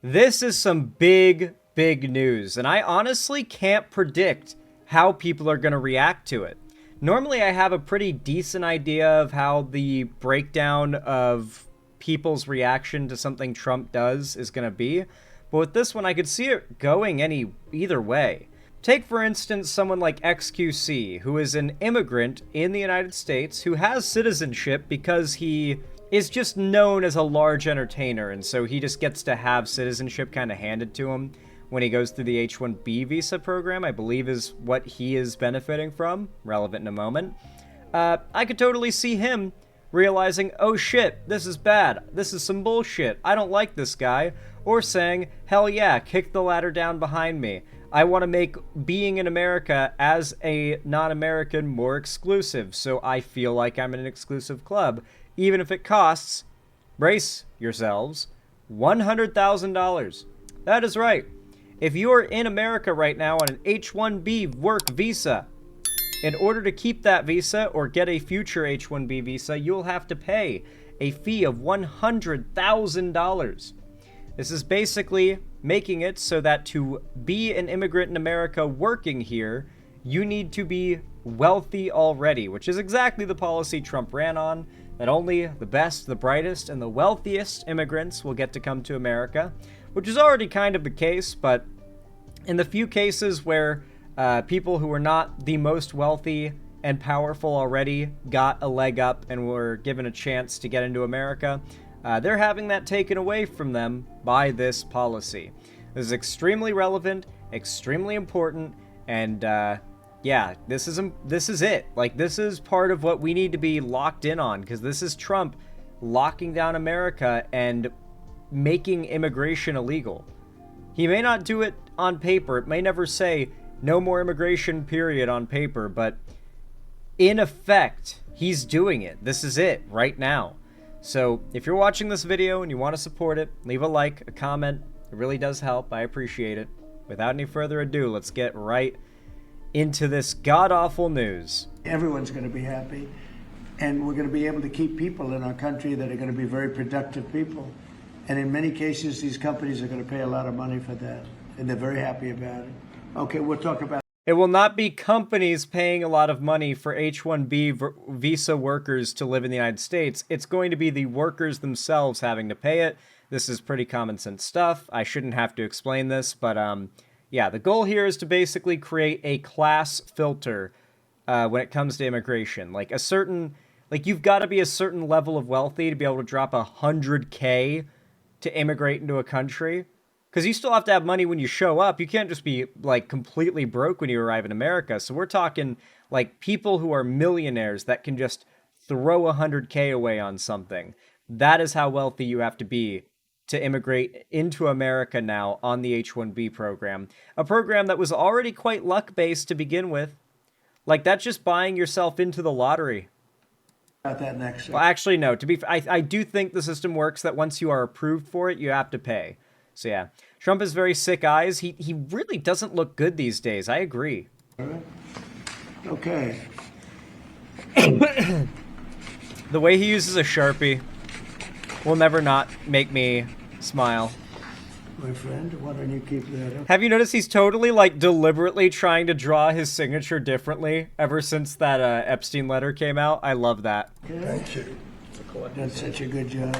This is some big, big news, and I honestly can't predict how people are going to react to it. Normally, I have a pretty decent idea of how the breakdown of people's reaction to something Trump does is going to be, but with this one, I could see it going either way. Take, for instance, someone like XQC, who is an immigrant in the United States who has citizenship because he is just known as a large entertainer, and so he just gets to have citizenship kind of handed to him when he goes through the H-1B visa program, I believe is what he is benefiting from, relevant in a moment. I could totally see him realizing, oh shit, this is bad, this is some bullshit, I don't like this guy, or saying, hell yeah, kick the ladder down behind me. I want to make being in America as a non-American more exclusive, so I feel like I'm in an exclusive club, even if it costs, brace yourselves, $100,000. That is right. If you are in America right now on an H-1B work visa, in order to keep that visa or get a future H-1B visa, you'll have to pay a fee of $100,000. This is basically making it so that to be an immigrant in America working here, you need to be wealthy already, which is exactly the policy Trump ran on, that only the best, the brightest, and the wealthiest immigrants will get to come to America, which is already kind of the case, but in the few cases where people who were not the most wealthy and powerful already got a leg up and were given a chance to get into America, they're having that taken away from them by this policy. This is extremely relevant, extremely important, and yeah, this is it. Like, this is part of what we need to be locked in on, because this is Trump locking down America and making immigration illegal. He may not do it on paper. It may never say no more immigration period on paper, but in effect, he's doing it. This is it right now. So if you're watching this video and you want to support it, leave a like, a comment. It really does help. I appreciate it. Without any further ado, let's get right into this god-awful news. Everyone's going to be happy, and we're going to be able to keep people in our country that are going to be very productive people. And in many cases, these companies are going to pay a lot of money for that, and they're very happy about it. Okay, we'll talk about... It will not be companies paying a lot of money for H-1B visa workers to live in the United States. It's going to be the workers themselves having to pay it. This is pretty common sense stuff. I shouldn't have to explain this, but yeah, the goal here is to basically create a class filter when it comes to immigration. Like a certain, like you've got to be a certain level of wealthy to be able to drop $100K to immigrate into a country. Because you still have to have money when you show up. You can't just be, like, completely broke when you arrive in America. So we're talking, like, people who are millionaires that can just throw $100K away on something. That is how wealthy you have to be to immigrate into America now on the H-1B program. A program that was already quite luck-based to begin with. Like, that's just buying yourself into the lottery. About that next. Well, actually, no. I do think the system works that once you are approved for it, you have to pay. So yeah, Trump has very sick eyes. He really doesn't look good these days. I agree. All right. Okay. The way he uses a Sharpie will never not make me smile. My friend, why don't you keep that up? Have you noticed he's totally, like, deliberately trying to draw his signature differently ever since that Epstein letter came out? I love that. Okay. Thank you. Done such a good job.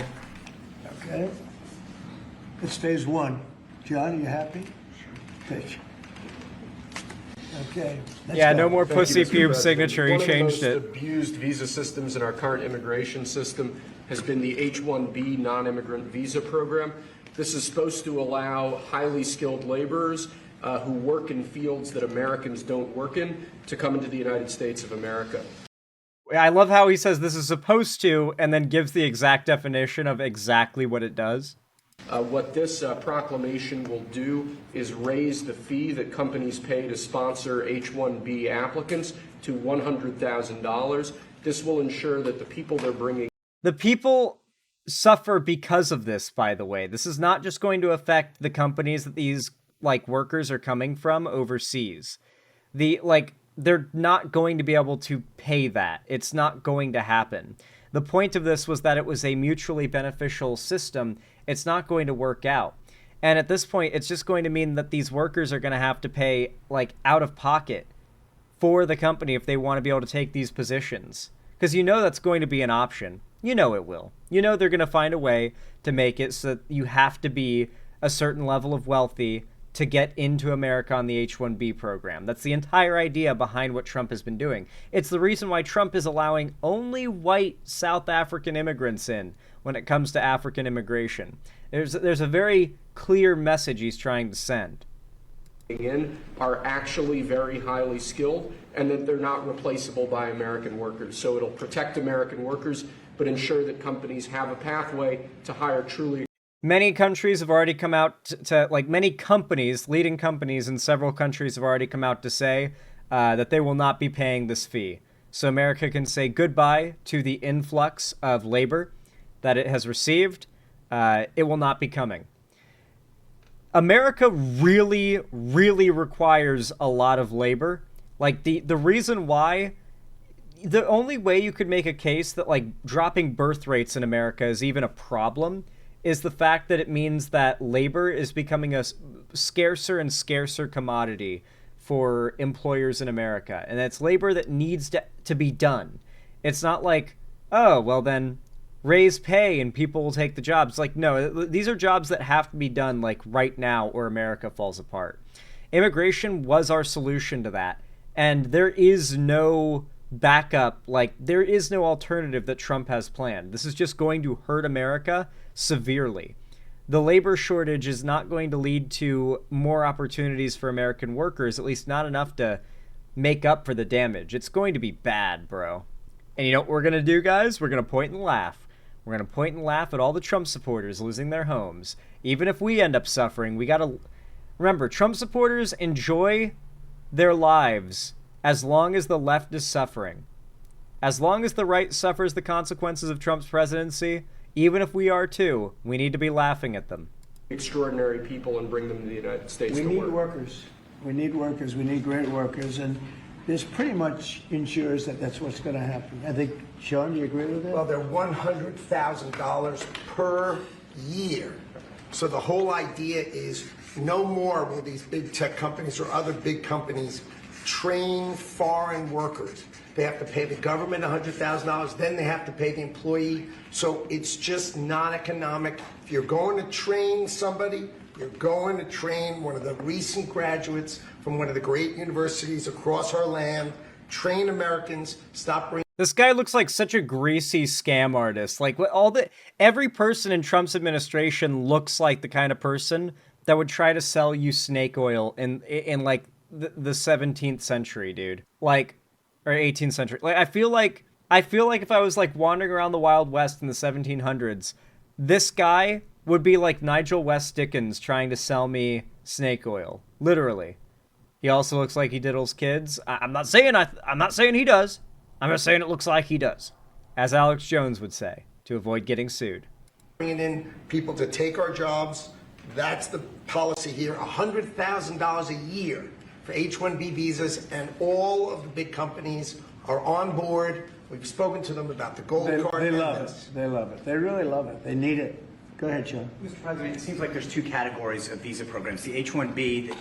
Okay. It's phase one. John, are you happy? Pitch. Okay. Yeah, go. no more Thank pussy you, Mr. pube President. signature. He changed One it. of the most abused visa systems in our current immigration system has been the H-1B non-immigrant visa program. This is supposed to allow highly skilled laborers who work in fields that Americans don't work in to come into the United States of America. I love how he says this is supposed to, and then gives the exact definition of exactly what it does. What this proclamation will do is raise the fee that companies pay to sponsor H-1B applicants to $100,000. This will ensure that the people they're bringing... The people suffer because of this, by the way. This is not just going to affect the companies that these, like, workers are coming from overseas. They're not going to be able to pay that. It's not going to happen. The point of this was that it was a mutually beneficial system. It's not going to work out. And at this point, it's just going to mean that these workers are going to have to pay, like, out of pocket for the company if they want to be able to take these positions. Because you know that's going to be an option. You know it will. You know they're going to find a way to make it so that you have to be a certain level of wealthy to get into America on the H-1B program. That's the entire idea behind what Trump has been doing. It's the reason why Trump is allowing only white South African immigrants in when it comes to African immigration. There's a very clear message he's trying to send. In are actually very highly skilled and that they're not replaceable by American workers. So it'll protect American workers, but ensure that companies have a pathway to hire truly. Many countries have already come out to like many companies, leading companies in several countries have already come out to say that they will not be paying this fee. So America can say goodbye to the influx of labor that it has received. It will not be coming. America really, really requires a lot of labor. Like, the reason why, the only way you could make a case that, like, dropping birth rates in America is even a problem is the fact that it means that labor is becoming a scarcer and scarcer commodity for employers in America. And it's labor that needs to be done. It's not like, oh, well then raise pay and people will take the jobs. Like, no, these are jobs that have to be done, like, right now or America falls apart. Immigration was our solution to that. And there is no backup, like, there is no alternative that Trump has planned. This is just going to hurt America severely. The labor shortage is not going to lead to more opportunities for American workers, at least not enough to make up for the damage. It's going to be bad, bro. And you know what we're going to do, guys? We're going to point and laugh. We're going to point and laugh at all the Trump supporters losing their homes. Even if we end up suffering, we got to remember, Trump supporters enjoy their lives as long as the left is suffering. As long as the right suffers the consequences of Trump's presidency, even if we are too, we need to be laughing at them. Extraordinary people and bring them to the United States We to need work. workers. We need workers. We need great workers. And this pretty much ensures that that's what's going to happen. I think, Sean, do you agree with that? Well, they're $100,000 per year. So the whole idea is no more will these big tech companies or other big companies train foreign workers. They have to pay the government $100,000, then they have to pay the employee. So it's just not economic. If you're going to train somebody, you're going to train one of the recent graduates from one of the great universities across our land. Train Americans, stop bringing. This guy looks like such a greasy scam artist. Like, every person in Trump's administration looks like the kind of person that would try to sell you snake oil in like the 17th century, dude. Like, or 18th century. Like, I feel like if I was like wandering around the Wild West in the 1700s, this guy would be like Nigel West Dickens trying to sell me snake oil. Literally. He also looks like he diddles kids. I'm not saying he does. I'm just saying it looks like he does. As Alex Jones would say, to avoid getting sued. Bringing in people to take our jobs. That's the policy here. $100,000 a year for H-1B visas, and all of the big companies are on board. We've spoken to them about the gold card. They love it. They love it. They really love it. They need it. Go ahead, Sean. Mr. President, it seems like there's two categories of visa programs. The H-1B, that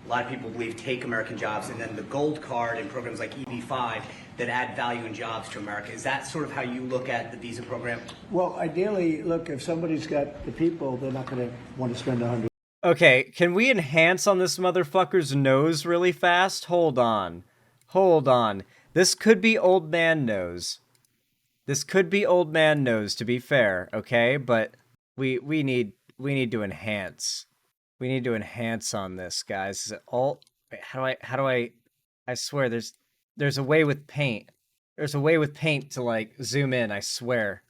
a lot of people believe take American jobs, and then the gold card and programs like EB-5 that add value and jobs to America. Is that sort of how you look at the visa program? Well, ideally, look, if somebody's got the people, they're not going to want to spend $100. Okay, can we enhance on this motherfucker's nose really fast? Hold on. This could be old man nose. To be fair, okay? But we need to enhance. We need to enhance on this, guys. Is it alt? Wait, how do I swear there's a way with paint. There's a way with paint to like zoom in, I swear.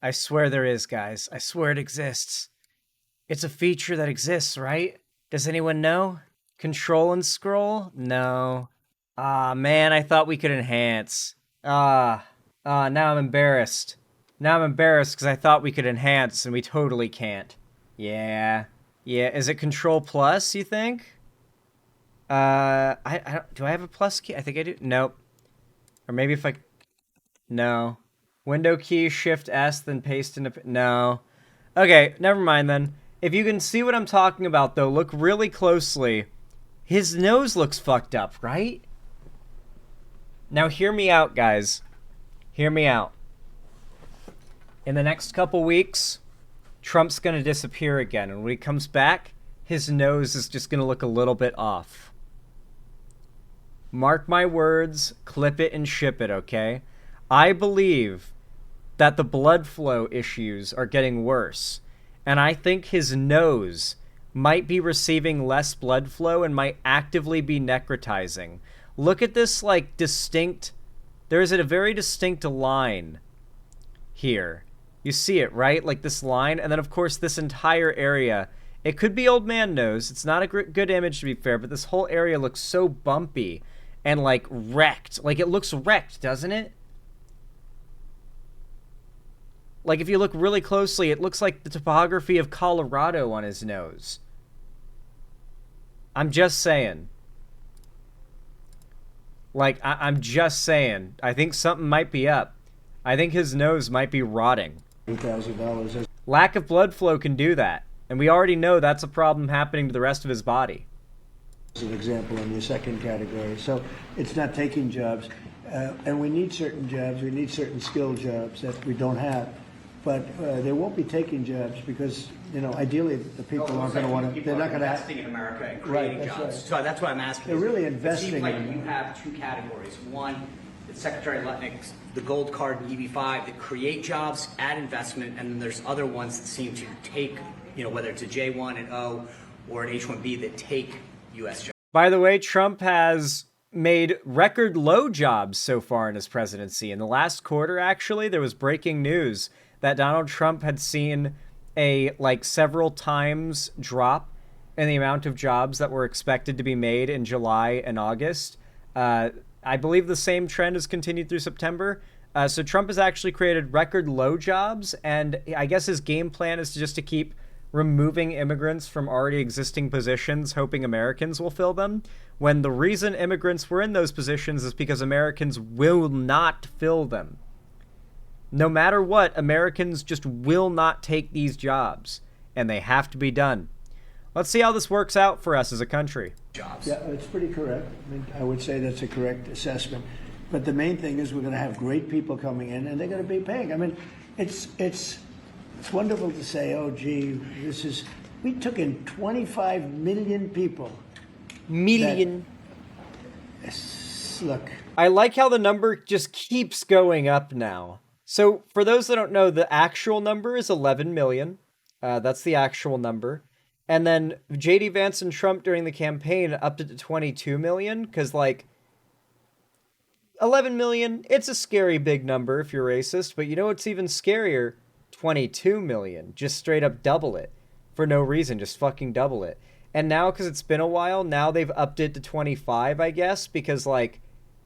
I swear there is, guys. I swear it exists. It's a feature that exists, right? Does anyone know? Control and scroll? No. Ah, man, I thought we could enhance. Now I'm embarrassed. Now I'm embarrassed because I thought we could enhance and we totally can't. Yeah. Is it Control Plus, you think? Do I have a plus key? I think I do. Nope. Or maybe if I... No. Window key, Shift S, then paste into... No. Okay, never mind then. If you can see what I'm talking about, though, look really closely. His nose looks fucked up, right? Now, hear me out, guys. Hear me out. In the next couple weeks, Trump's going to disappear again. And when he comes back, his nose is just going to look a little bit off. Mark my words, clip it and ship it, okay? I believe that the blood flow issues are getting worse. And I think his nose might be receiving less blood flow and might actively be necrotizing. Look at this, like, distinct... There is a very distinct line here. You see it, right? Like this line. And then, of course, this entire area. It could be old man nose. It's not a good image, to be fair. But this whole area looks so bumpy and, like, wrecked. Like, it looks wrecked, doesn't it? Like, if you look really closely, it looks like the topography of Colorado on his nose. I'm just saying. Like, I'm just saying. I think something might be up. I think his nose might be rotting. $2,000 Lack of blood flow can do that. And we already know that's a problem happening to the rest of his body. as an example in your second category. So it's not taking jobs. And we need certain jobs. We need certain skilled jobs that we don't have. But they won't be taking jobs because, you know, ideally the people aren't going to want to. They're not going to investing in America and creating jobs. Right. So that's why I'm asking. They're really investing. It seems like you have two categories. One, Secretary Lutnick's the gold card and EB-5 that create jobs, add investment, and then there's other ones that seem to take, you know, whether it's a J1 and O or an H-1B that take U.S. jobs. By the way, Trump has made record low jobs so far in his presidency. In the last quarter, actually, there was breaking news that Donald Trump had seen a, several times drop in the amount of jobs that were expected to be made in July and August. I believe the same trend has continued through September. So Trump has actually created record low jobs, and I guess his game plan is just to keep removing immigrants from already existing positions, hoping Americans will fill them, when the reason immigrants were in those positions is because Americans will not fill them. No matter what, Americans just will not take these jobs, and they have to be done. Let's see how this works out for us as a country. Jobs. Yeah, it's pretty correct. I mean, I would say that's a correct assessment. But the main thing is we're going to have great people coming in, and they're going to be paying. I mean, it's wonderful to say, oh, gee, we took in 25 million people. Million. Look. I like how the number just keeps going up now. So for those that don't know, the actual number is 11 million. That's the actual number. And then J.D. Vance and Trump during the campaign upped it to 22 million because, 11 million, it's a scary big number if you're racist. But you know what's even scarier? 22 million. Just straight up double it. For no reason, just fucking double it. And now, because it's been a while, now they've upped it to 25, I guess, because,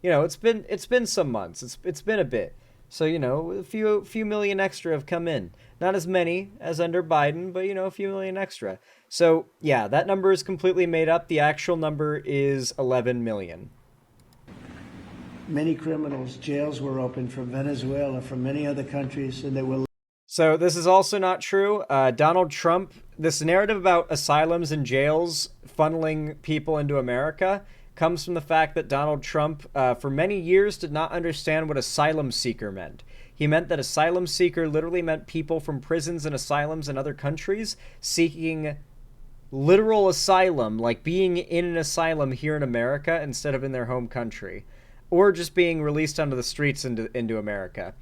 it's been some months. It's been a bit. So, a few million extra have come in. Not as many as under Biden, but, a few million extra. So, yeah, that number is completely made up. The actual number is 11 million. Many criminals, jails were opened from Venezuela, from many other countries, and they were... So this is also not true. Donald Trump, this narrative about asylums and jails funneling people into America comes from the fact that Donald Trump, for many years, did not understand what asylum seeker meant. He meant that asylum seeker literally meant people from prisons and asylums in other countries seeking literal asylum, like being in an asylum here in America instead of in their home country, or just being released onto the streets into America.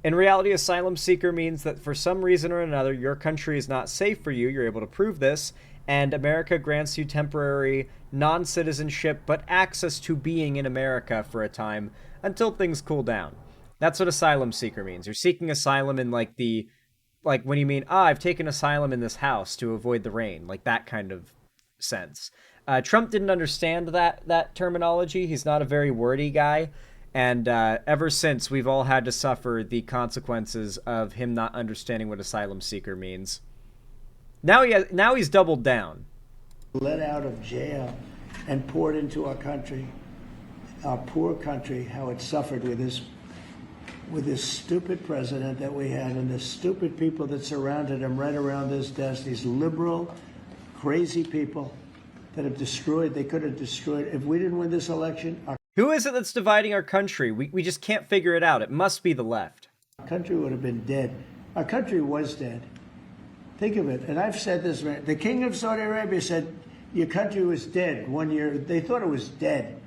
In reality, asylum seeker means that for some reason or another, your country is not safe for you. You're able to prove this, and America grants you temporary non-citizenship, but access to being in America for a time until things cool down. That's what asylum seeker means. You're seeking asylum in when you mean, I've taken asylum in this house to avoid the rain, like that kind of sense. Trump didn't understand that terminology. He's not a very wordy guy. And ever since, we've all had to suffer the consequences of him not understanding what asylum seeker means. Now he's doubled down. Let out of jail and poured into our country, our poor country, how it suffered with this with this stupid president that we had and the stupid people that surrounded him right around this desk, these liberal, crazy people that have destroyed, they could have destroyed, if we didn't win this election, our Who is it that's dividing our country? We just can't figure it out. It must be the left. country would have been dead. Our country was dead. Think of it, and I've said this, the king of Saudi Arabia said, your country was dead 1 year. They thought it was dead.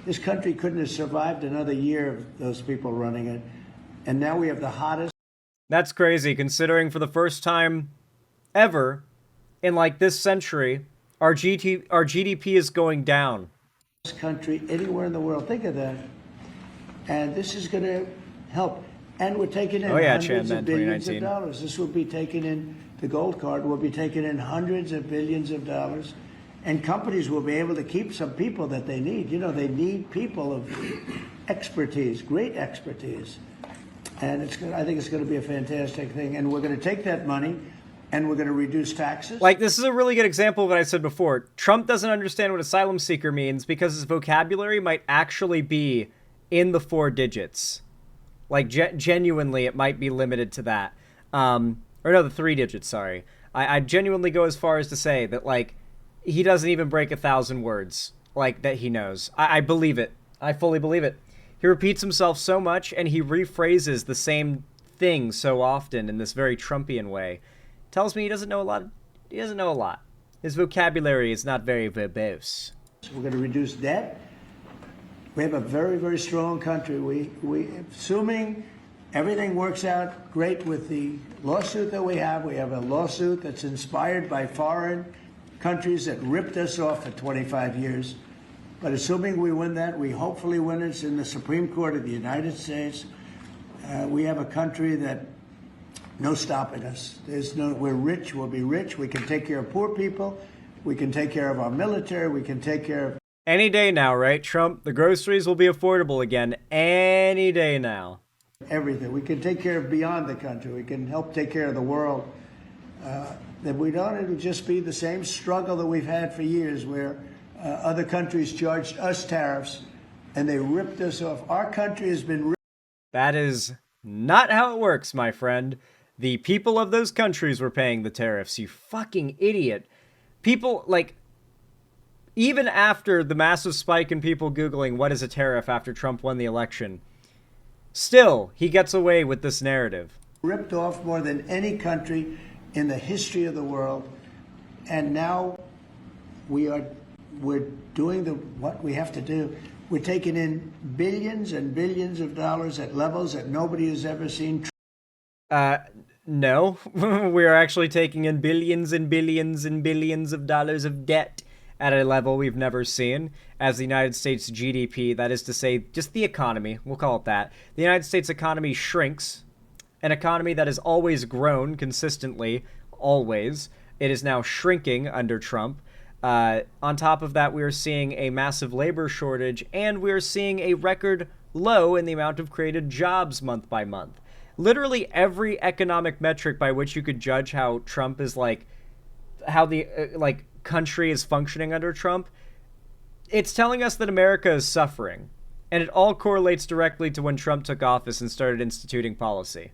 This country couldn't have survived another year of those people running it. And now we have the hottest. That's crazy, considering for the first time ever in like this century, our GDP is going down. Country anywhere in the world. Think of that. And this is going to help. And we're taking in hundreds of billions of dollars. This will be taking in, the gold card will be taking in hundreds of billions of dollars. And companies will be able to keep some people that they need. You know, they need people of expertise, great expertise. And I think it's going to be a fantastic thing. And we're going to take that money and we're going to reduce taxes. Like, this is a really good example of what I said before. Trump doesn't understand what asylum seeker means because his vocabulary might actually be in the 4 digits. Like, genuinely, it might be limited to that. Or no, the 3 digits, sorry. I genuinely go as far as to say that, like, he doesn't even break 1,000 words, like, that he knows. I believe it. I fully believe it. He repeats himself so much, and he rephrases the same thing so often in this very Trumpian way. Tells me he doesn't know a lot. He doesn't know a lot. His vocabulary is not very verbose. We're going to reduce debt. We have a very, very strong country. We assuming everything works out great with the lawsuit that we have a lawsuit that's inspired by foreign countries that ripped us off for 25 years. But assuming we win that, we hopefully win it. It's in the Supreme Court of the United States. We have a country that no stopping us. We're rich, we'll be rich. We can take care of poor people. We can take care of our military. We can take care of... Any day now, right, Trump? The groceries will be affordable again any day now. Everything. We can take care of beyond the country. We can help take care of the world. That we don't, it'll just be the same struggle that we've had for years where other countries charged us tariffs and they ripped us off. Our country has been ripped. That is not how it works, my friend. The people of those countries were paying the tariffs, you fucking idiot. People, like, even after the massive spike in people Googling what is a tariff after Trump won the election, still, he gets away with this narrative. Ripped off more than any country in the history of the world. And now we're doing what we have to do. We're taking in billions and billions of dollars at levels that nobody has ever seen. No. We are actually taking in billions and billions and billions of dollars of debt at a level we've never seen as the United States GDP, that is to say, just the economy, we'll call it that. The United States economy shrinks, an economy that has always grown consistently, always. It is now shrinking under Trump. On top of that, we are seeing a massive labor shortage, and we are seeing a record low in the amount of created jobs month by month. Literally every economic metric by which you could judge how Trump is like, how the country is functioning under Trump, it's telling us that America is suffering. And it all correlates directly to when Trump took office and started instituting policy.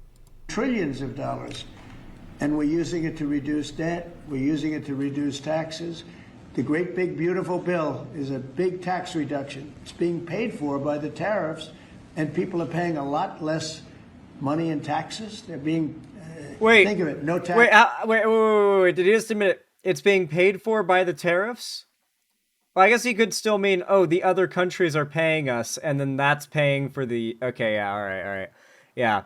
Trillions of dollars. And we're using it to reduce debt. We're using it to reduce taxes. The great big beautiful bill is a big tax reduction. It's being paid for by the tariffs, and people are paying a lot less money in taxes. They're being, think of it, no tax. Wait, did you just admit it's being paid for by the tariffs? Well, I guess he could still mean, oh, the other countries are paying us, and then that's paying for the... Okay, yeah, all right. Yeah.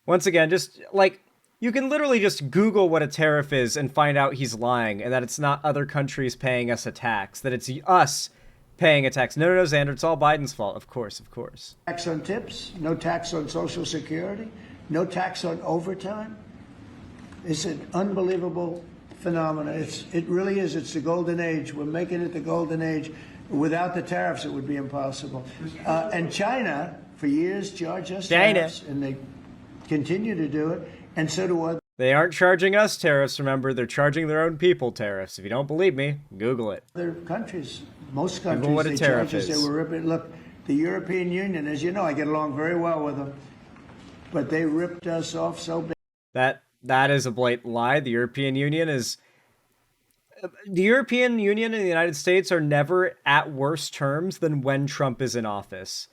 Once again, just, like, you can literally just Google what a tariff is and find out he's lying, and that it's not other countries paying us a tax, that it's us paying a tax. No, Xander, it's all Biden's fault. Of course. Tax on tips, no tax on Social Security, no tax on overtime. It's an unbelievable phenomenon. It really is. It's the golden age. We're making it the golden age. Without the tariffs, it would be impossible. And China, for years, charged us tariffs, and they continue to do it, and so do others. They aren't charging us tariffs, remember. They're charging their own people tariffs. If you don't believe me, Google it. Other countries, most countries, Google what a they tariff charge us. is. They were ripping. Look, the European Union, as you know, I get along very well with them. but they ripped us off so bad. That is a blatant lie. The European Union and the United States are never at worse terms than when Trump is in office.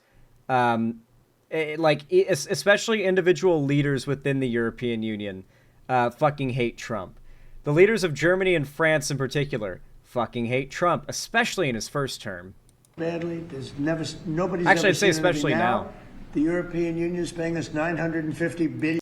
Especially individual leaders within the European Union fucking hate Trump. The leaders of Germany and France in particular fucking hate Trump, especially in his first term. Badly, nobody's actually, ever I'd say seen especially now. The European Union is paying us $950 billion.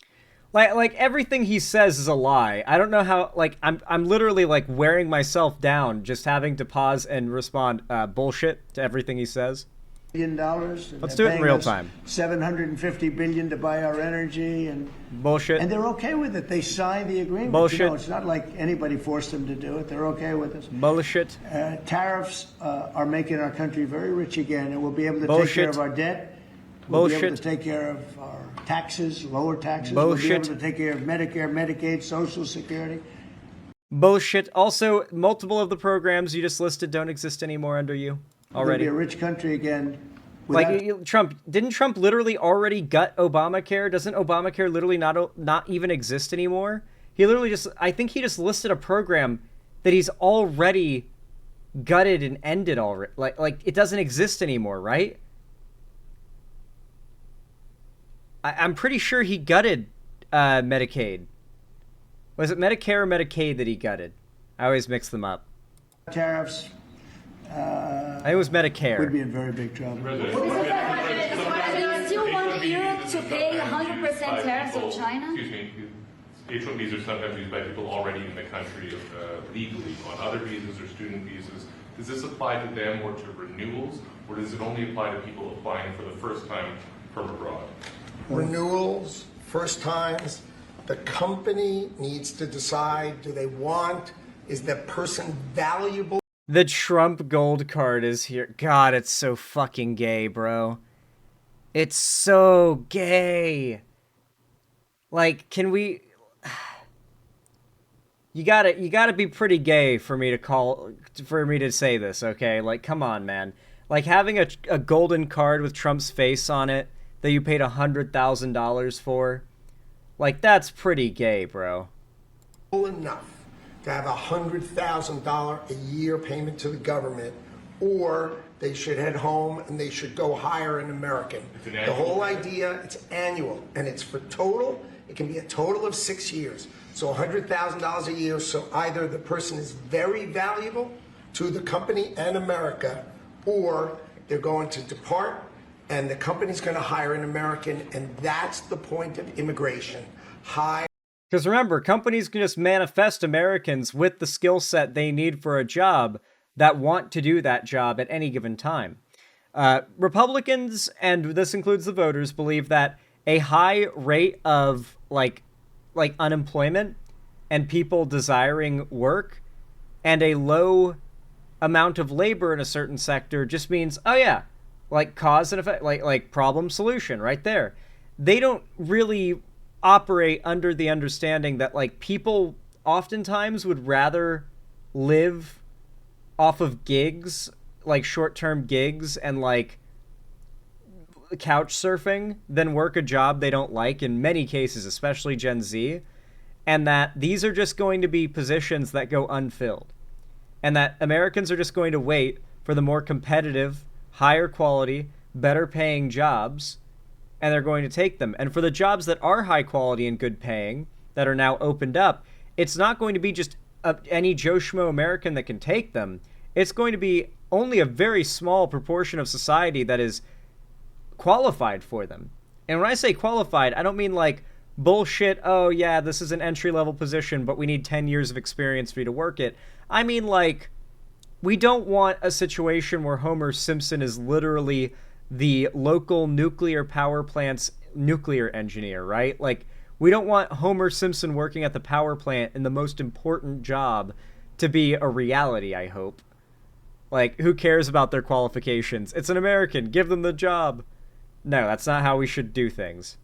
Like everything he says is a lie. I don't know how. Like I'm literally like wearing myself down just having to pause and respond bullshit to everything he says. Let's do it in real time. $750 billion to buy our energy and bullshit. And they're okay with it. They signed the agreement. Bullshit. You know, it's not like anybody forced them to do it. They're okay with it. Bullshit. Tariffs are making our country very rich again, and we'll be able to bullshit. take care of our debt. We'll be able to take care of our taxes, lower taxes. Bullshit. We'll be able to take care of Medicare, Medicaid, Social Security. Bullshit. Also, multiple of the programs you just listed don't exist anymore under you already. We'll be a rich country again. Like didn't Trump literally already gut Obamacare? Doesn't Obamacare literally not even exist anymore? He literally I think he just listed a program that he's already gutted and ended already. Like it doesn't exist anymore, right? I'm pretty sure he gutted Medicaid. Was it Medicare or Medicaid that he gutted? I always mix them up. Tariffs. I think it was Medicare. We'd be in very big trouble. Do you still want Europe to pay 100% tariffs on China? Excuse me. H-1Bs are sometimes used by people already in the country legally on other visas or student visas. Does this apply to them or to renewals, or does it only apply to people applying for the first time from abroad? Renewals, first times, the company needs to decide, do they want, is that person valuable? The Trump gold card is here. God, it's so fucking gay, bro. It's so gay. Like, can we... You gotta be pretty gay for me to say this, okay? Like, come on, man. Like, having a golden card with Trump's face on it that you paid $100,000 for, like, that's pretty gay, bro. Enough to have $100,000 a year payment to the government, or they should head home and they should go hire an American. The whole idea, it's annual, and it's for total. It can be a total of 6 years. So $100,000 a year, so either the person is very valuable to the company and America, or they're going to depart and the company's going to hire an American, and that's the point of immigration. Because remember, companies can just manifest Americans with the skill set they need for a job that want to do that job at any given time. Republicans, and this includes the voters, believe that a high rate of like unemployment and people desiring work and a low amount of labor in a certain sector just means, oh yeah, like cause and effect, like problem solution right there. They don't really operate under the understanding that like people oftentimes would rather live off of gigs, like short-term gigs and like couch surfing than work a job they don't like in many cases, especially Gen Z, and that these are just going to be positions that go unfilled, and that Americans are just going to wait for the more competitive, higher quality, better paying jobs, and they're going to take them. And for the jobs that are high quality and good paying that are now opened up, it's not going to be just any Joe Schmo American that can take them. It's going to be only a very small proportion of society that is qualified for them. And when I say qualified, I don't mean like bullshit, oh yeah, this is an entry-level position, but we need 10 years of experience for you to work it. I mean like, we don't want a situation where Homer Simpson is literally the local nuclear power plant's nuclear engineer, right? Like, we don't want Homer Simpson working at the power plant in the most important job to be a reality, I hope. Like, who cares about their qualifications? It's an American. Give them the job. No, that's not how we should do things.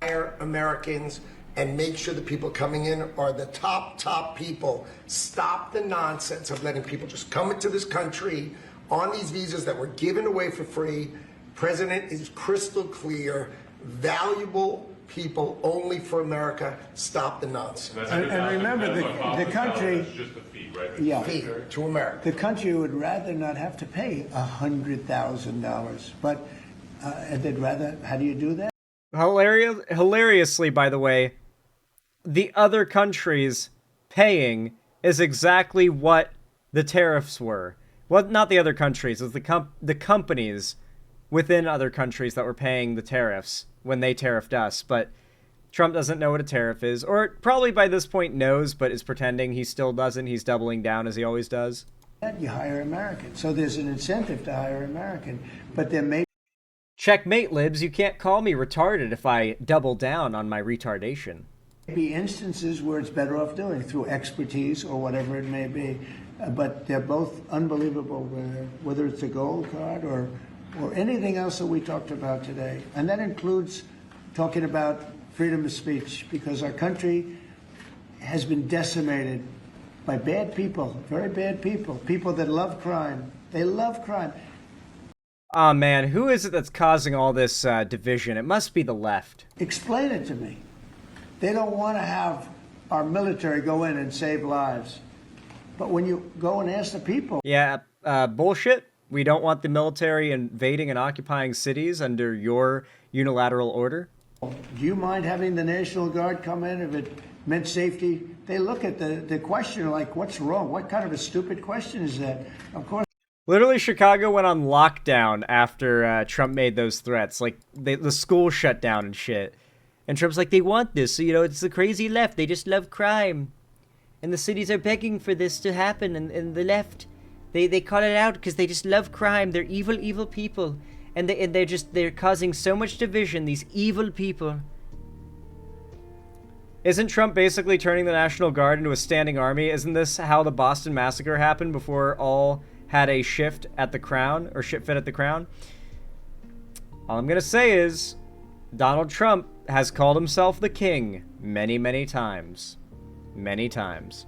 Hire Americans and make sure the people coming in are the top people. Stop the nonsense of letting people just come into this country on these visas that were given away for free. President is crystal clear. Valuable people, only for America, stop the nonsense. And remember, the country, It's just a fee, right? yeah, Fee to America. the country would rather not have to pay $100,000, but and they'd rather. How do you do that? Hilariously, by the way, the other countries paying is exactly what the tariffs were. Well, not the other countries, it was the companies within other countries that were paying the tariffs when they tariffed us. But Trump doesn't know what a tariff is, or probably by this point knows, but is pretending he still doesn't. He's doubling down as he always does. You hire Americans, so there's an incentive to hire American, but there may Checkmate, libs. You can't call me retarded if I double down on my retardation. be instances where it's better off doing through expertise or whatever it may be, but they're both unbelievable. Whether it's a gold card or anything else that we talked about today, and that includes talking about freedom of speech, because our country has been decimated by bad people, very bad people, people that love crime. They love crime. Aw, man, who is it that's causing all this division? It must be the left. Explain it to me. They don't want to have our military go in and save lives. But when you go and ask the people... Yeah, bullshit. We don't want the military invading and occupying cities under your unilateral order. Do you mind having the National Guard come in if it meant safety? They look at the question like, what's wrong? What kind of a stupid question is that? Of course... Literally, Chicago went on lockdown after Trump made those threats. Like, the school shut down and shit. And Trump's like, they want this, so, it's the crazy left. They just love crime. And the cities are begging for this to happen, and the left, they call it out because they just love crime. They're evil, evil people. And they're causing so much division, these evil people. Isn't Trump basically turning the National Guard into a standing army? Isn't this how the Boston Massacre happened before all had a shift at the crown, or shit fit at the crown? All I'm gonna say is, Donald Trump has called himself the king many, many times. Many times.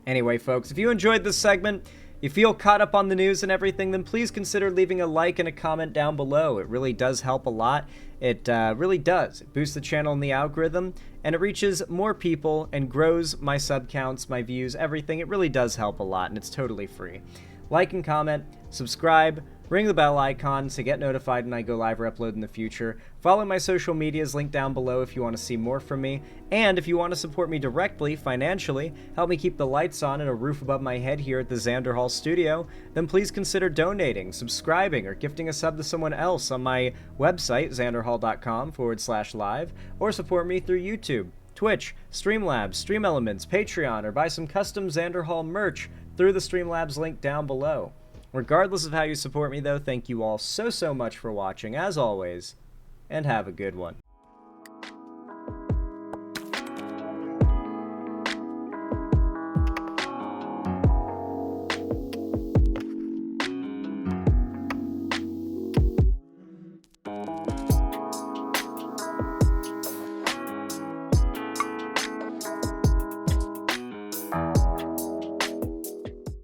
Anyway, folks, if you enjoyed this segment, you feel caught up on the news and everything, then please consider leaving a like and a comment down below. It really does help a lot. It really does. It boosts the channel in the algorithm, and it reaches more people and grows my sub counts, my views, everything. It really does help a lot, and it's totally free. Like and comment, subscribe, ring the bell icon to get notified when I go live or upload in the future. Follow my social medias linked down below if you want to see more from me. And if you want to support me directly, financially, help me keep the lights on and a roof above my head here at the Xander Hall studio, then please consider donating, subscribing, or gifting a sub to someone else on my website, xanderhall.com/live, or support me through YouTube, Twitch, Streamlabs, Stream Elements, Patreon, or buy some custom Xander Hall merch through the Streamlabs link down below. Regardless of how you support me, though, thank you all so much for watching, as always, and have a good one.